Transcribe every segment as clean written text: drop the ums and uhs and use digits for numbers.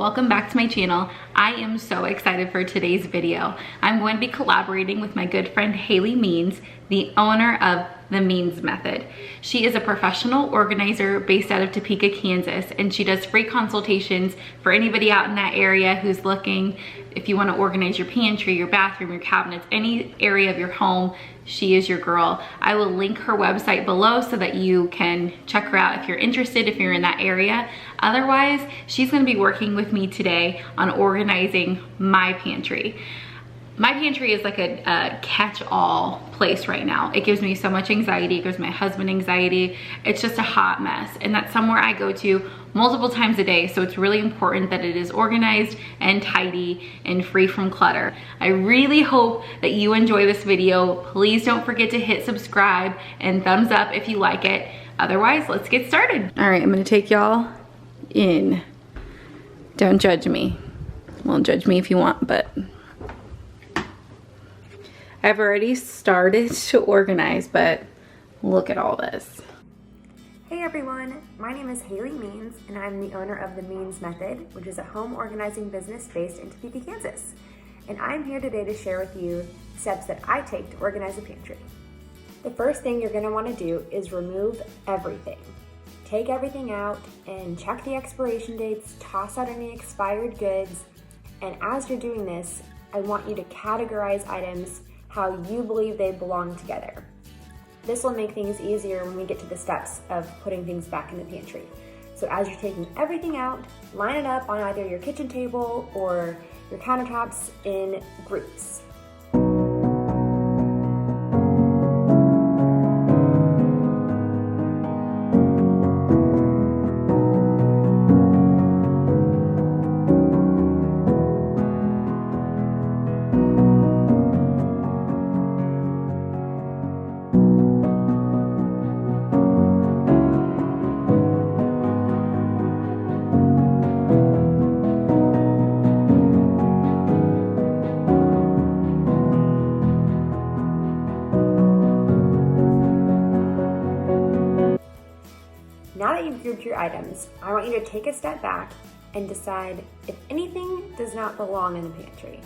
welcome back to my channel. I am so excited for today's video. I'm going to be collaborating with my good friend Haley Means, the owner of The Means Method. She is a professional organizer based out of Topeka, Kansas, and she does free consultations for anybody out in that area who's looking. If you want to organize your pantry, your bathroom, your cabinets, any area of your home, she is your girl. I will link her website below so that you can check her out if you're interested, if you're in that area. Otherwise, she's going to be working with me today on organizing my pantry. My pantry is like a catch-all place right now. It gives me so much anxiety. It gives my husband anxiety. It's just a hot mess. And that's somewhere I go to multiple times a day. So it's really important that it is organized and tidy and free from clutter. I really hope that you enjoy this video. Please don't forget to hit subscribe and thumbs up if you like it. Otherwise, let's get started. All right, I'm gonna take y'all in. Don't judge me. Well, judge me if you want, but I've already started to organize, but look at all this. Hey everyone, my name is Haley Means and I'm the owner of The Means Method, which is a home organizing business based in Topeka, Kansas. And I'm here today to share with you steps that I take to organize a pantry. The first thing you're going to want to do is remove everything. Take everything out and check the expiration dates, toss out any expired goods, and as you're doing this, I want you to categorize items how you believe they belong together. This will make things easier when we get to the steps of putting things back in the pantry. So as you're taking everything out, line it up on either your kitchen table or your countertops in groups. Now that you've grouped your items, I want you to take a step back and decide if anything does not belong in the pantry.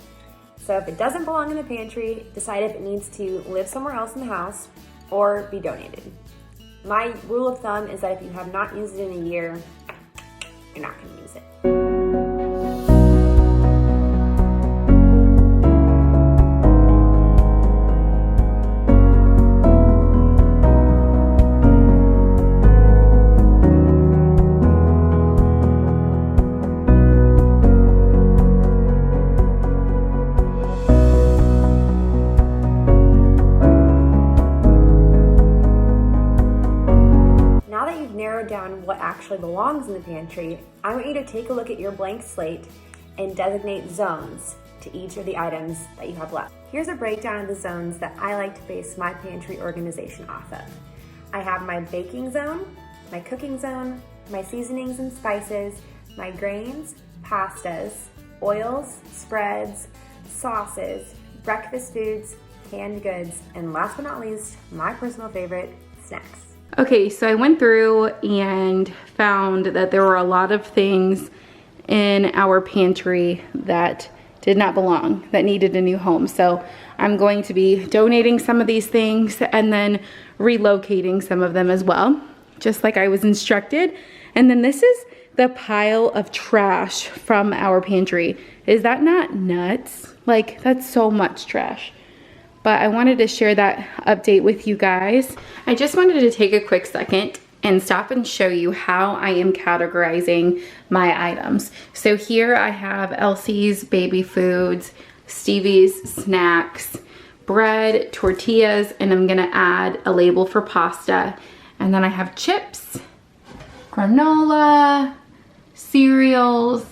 So if it doesn't belong in the pantry, decide if it needs to live somewhere else in the house or be donated. My rule of thumb is that if you have not used it in a year, you're not going to use it. Down what actually belongs in the pantry, I want you to take a look at your blank slate and designate zones to each of the items that you have left. Here's a breakdown of the zones that I like to base my pantry organization off of. I have my baking zone, my cooking zone, my seasonings and spices, my grains, pastas, oils, spreads, sauces, breakfast foods, canned goods, and last but not least, my personal favorite, snacks. Okay, so I went through and found that there were a lot of things in our pantry that did not belong, that needed a new home. So I'm going to be donating some of these things and then relocating some of them as well, just like I was instructed. And then this is the pile of trash from our pantry. Is that not nuts? Like, that's so much trash. But I wanted to share that update with you guys. I just wanted to take a quick second and stop and show you how I am categorizing my items. So here I have Elsie's baby foods, Stevie's snacks, bread, tortillas, and I'm gonna add a label for pasta. And then I have chips, granola, cereals,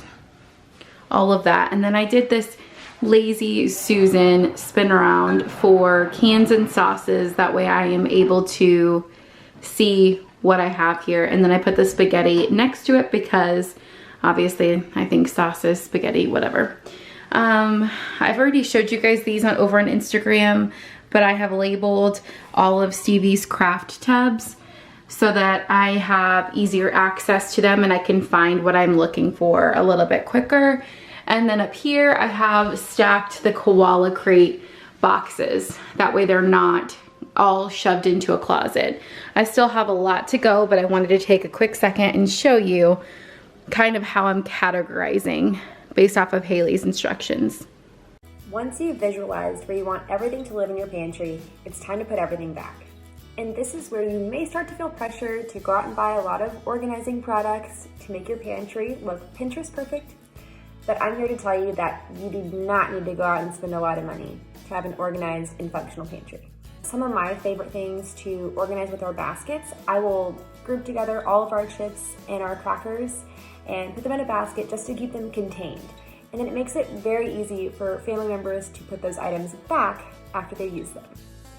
all of that. And then I did this Lazy Susan spin around for cans and sauces. That way I am able to see what I have here. And then I put the spaghetti next to it because obviously I think sauces, spaghetti, whatever. I've already showed you guys these over on Instagram, but I have labeled all of Stevie's craft tubs. so that I have easier access to them and I can find what I'm looking for a little bit quicker. And then up here I have stacked the koala crate boxes. That way they're not all shoved into a closet. I still have a lot to go, but I wanted to take a quick second and show you kind of how I'm categorizing based off of Haley's instructions. Once you've visualized where you want everything to live in your pantry, it's time to put everything back. And this is where you may start to feel pressure to go out and buy a lot of organizing products to make your pantry look Pinterest perfect. But I'm here to tell you that you do not need to go out and spend a lot of money to have an organized and functional pantry. Some of my favorite things to organize with our baskets, I will group together all of our chips and our crackers and put them in a basket just to keep them contained. And then it makes it very easy for family members to put those items back after they use them.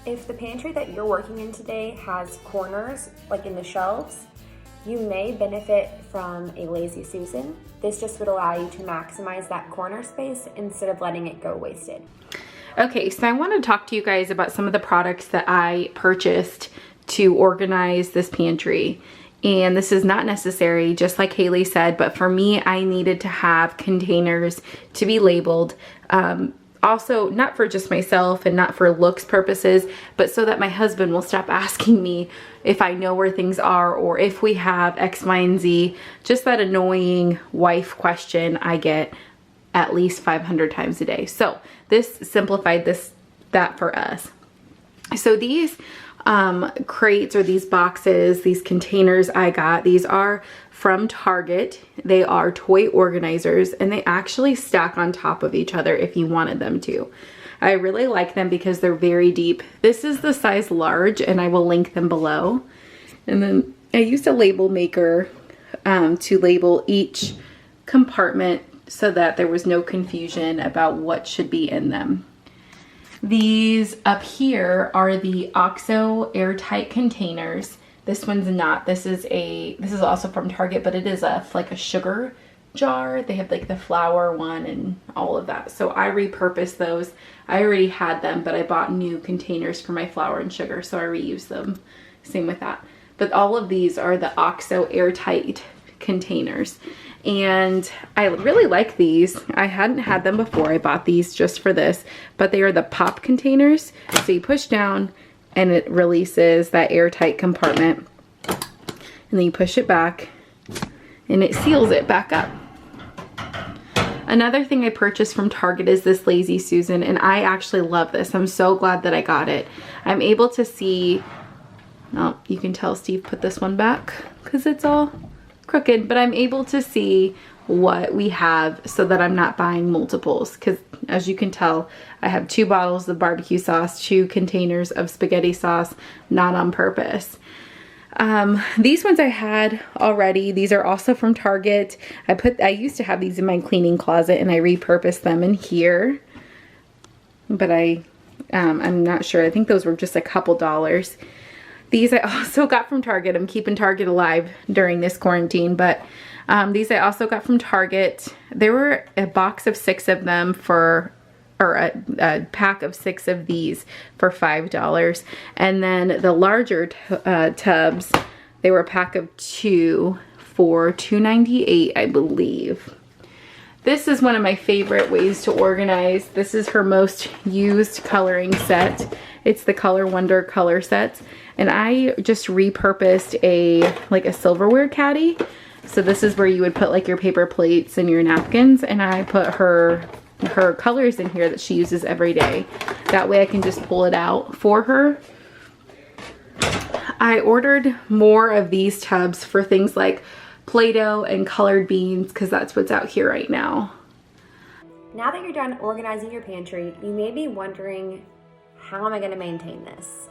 If the pantry that you're working in today has corners, like in the shelves, you may benefit from a Lazy Susan. This just would allow you to maximize that corner space instead of letting it go wasted. Okay, so I want to talk to you guys about some of the products that I purchased to organize this pantry. And this is not necessary, just like Haley said, but for me, I needed to have containers to be labeled. Also, not for just myself and not for looks purposes, but so that my husband will stop asking me if I know where things are or if we have X, Y, and Z. Just that annoying wife question I get at least 500 times a day. So this simplified that for us. So these crates or these boxes, these containers I got, these are from Target. They are toy organizers and they actually stack on top of each other if you wanted them to. I really like them because they're very deep. This is the size large and I will link them below. And then I used a label maker to label each compartment so that there was no confusion about what should be in them. These up here are the OXO airtight containers. This one's not. This is also from Target, but it is like a sugar jar. They have like the flour one and all of that. So I repurposed those. I already had them, but I bought new containers for my flour and sugar, so I reused them. Same with that. But all of these are the OXO airtight containers. And I really like these. I hadn't had them before. I bought these just for this, but they are the pop containers. So you push down and it releases that airtight compartment. And then you push it back and it seals it back up. Another thing I purchased from Target is this Lazy Susan, and I actually love this. I'm so glad that I got it. I'm able to see, oh, you can tell Steve put this one back because it's all crooked, but I'm able to see what we have so that I'm not buying multiples, because as you can tell, I have 2 bottles of barbecue sauce, 2 containers of spaghetti sauce, not on purpose. These ones I had already. These are also from Target. I used to have these in my cleaning closet and I repurposed them in here, but I'm not sure. I think those were just a couple dollars. These I also got from Target. I'm keeping Target alive during this quarantine, but these I also got from Target. There were a box of 6 of them for, or a pack of 6 of these for $5. And then the larger tubs, they were a pack of 2 for $2.98, I believe. This is one of my favorite ways to organize. This is her most used coloring set. It's the Color Wonder color sets. And I just repurposed like a silverware caddy. So this is where you would put like your paper plates and your napkins. And I put her colors in here that she uses every day. That way I can just pull it out for her. I ordered more of these tubs for things like Play-Doh and colored beans because that's what's out here right now. Now that you're done organizing your pantry, you may be wondering, how am I going to maintain this?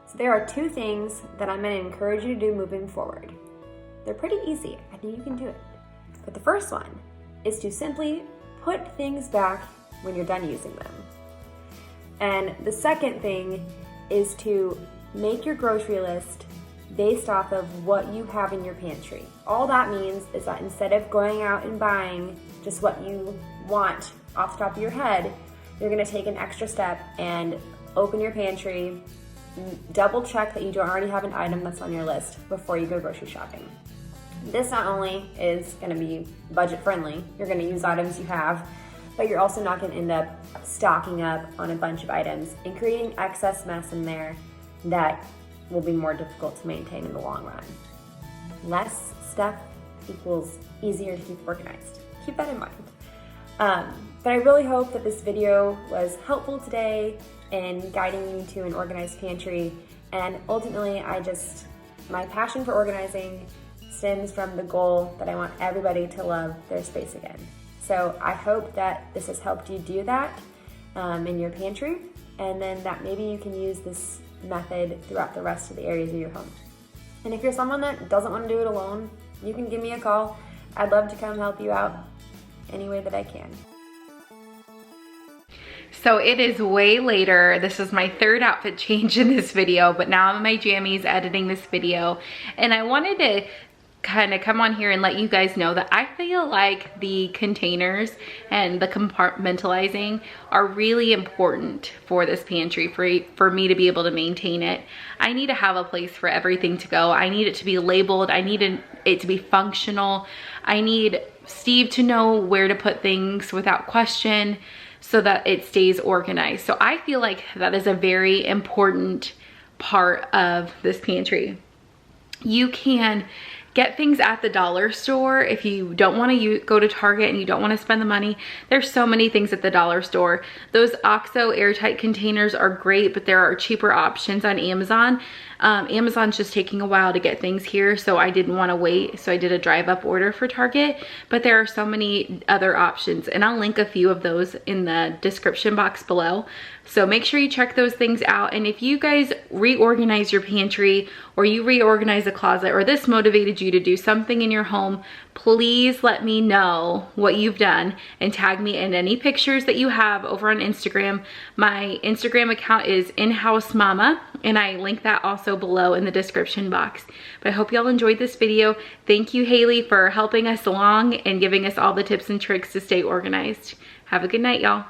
So there are 2 things that I'm going to encourage you to do moving forward. They're pretty easy. I think you can do it. But the first one is to simply put things back when you're done using them. And the second thing is to make your grocery list based off of what you have in your pantry. All that means is that instead of going out and buying just what you want off the top of your head, you're gonna take an extra step and open your pantry, double check that you don't already have an item that's on your list before you go grocery shopping. This not only is going to be budget friendly, you're going to use items you have, but you're also not going to end up stocking up on a bunch of items and creating excess mess in there that will be more difficult to maintain in the long run. Less stuff equals easier to keep organized. Keep that in mind. But I really hope that this video was helpful today in guiding you to an organized pantry. And ultimately, my passion for organizing stems from the goal that I want everybody to love their space again. So I hope that this has helped you do that in your pantry, and then that maybe you can use this method throughout the rest of the areas of your home. And if you're someone that doesn't want to do it alone, you can give me a call. I'd love to come help you out any way that I can. So it is way later. This is my third outfit change in this video, but now I'm in my jammies editing this video. And I wanted to kind of come on here and let you guys know that I feel like the containers and the compartmentalizing are really important for this pantry, for me to be able to maintain it. I need to have a place for everything to go. I need it to be labeled. I need it to be functional. I need Steve to know where to put things without question so that it stays organized. So I feel like that is a very important part of this pantry. You can get things at the dollar store if you don't want to go to Target and you don't want to spend the money. There's so many things at the dollar store. Those OXO airtight containers are great, but there are cheaper options on Amazon. Amazon's just taking a while to get things here, so I didn't want to wait, so I did a drive-up order for Target. But there are so many other options, and I'll link a few of those in the description box below. So make sure you check those things out. And if you guys reorganize your pantry, or you reorganize a closet, or this motivated you to do something in your home, please let me know what you've done and tag me in any pictures that you have over on Instagram. My Instagram account is inhousemama, and I link that also below in the description box. But I hope y'all enjoyed this video. Thank you, Haley, for helping us along and giving us all the tips and tricks to stay organized. Have a good night, y'all.